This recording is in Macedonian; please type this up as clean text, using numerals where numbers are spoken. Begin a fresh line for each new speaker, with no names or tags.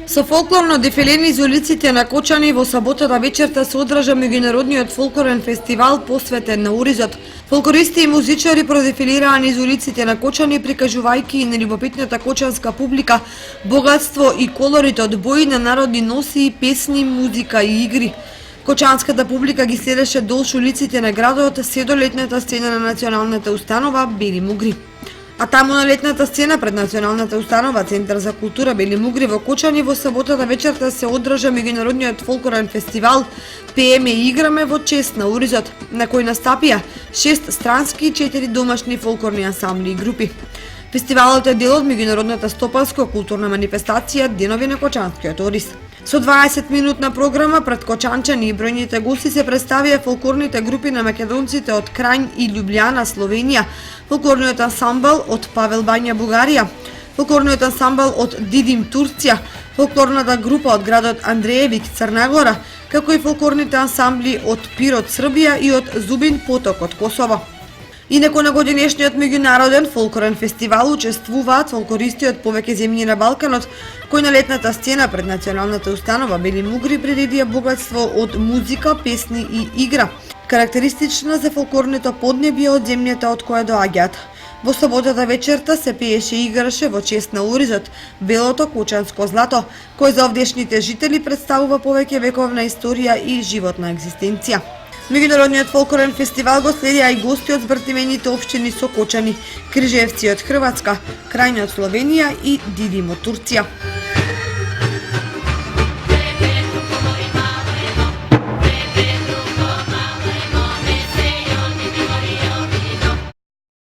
Со фолклорно дефиле низ улиците на Кочани во саботата вечерта се одржа меѓународниот фолклорен фестивал посветен на Оризот. Фолклористи и музичари продефилираа низ улиците на Кочани, прикажувајќи на љубопитната кочанска публика богатство и колорит од бои на народни носии, песни, музика и игри. Кочанската публика ги следеше долж улиците на градот се до летната сцена на националната установа Бели Мугри. А таму на летната сцена пред националната установа Центар за култура Бели Мугри во Кочани во саботата вечерта се одржа меѓународниот фолклорен фестивал Пееме и играме во чест на Оризот, на кој настапија 6 странски и 4 домашни фолклорни ансамбли и групи. Фестивалот е дел од меѓународната стопанско-културна манифестација Денови на Кочанскиот Ориз. Со 20-минутна програма пред кочанчани и бројните гости се представија фолклорните групи на македонците од Крањ и Љубљана, Словенија, фолклорниот ансамбл од Павел Бања, Бугарија, фолклорниот ансамбл од Дидим, Турција, фолклорната група од градот Андреевик, Црна Гора, како и фолклорните ансамбли од Пирот, Србија и од Зубин Поток од Косово. Инаку на годинешниот меѓународен фолклорен фестивал учествуваат фолклористи од повеќе земји на Балканот, кои на летната сцена пред националната установа Бели Мугри приредија богатство од музика, песни и игра, карактеристична за фолклорното поднебје од земјата од која доаѓаат. Во саботата вечерта се пееше и играше во чест на Оризот белото кочанско злато, кој за овдешните жители представува повеќе вековна историја и животна екзистенција. Меѓународниот фолклорен фестивал го следиа и гости од збртимените општини со Кочани, Крижевци од Хрватска, Крањ од Словенија и Дидим од Турција.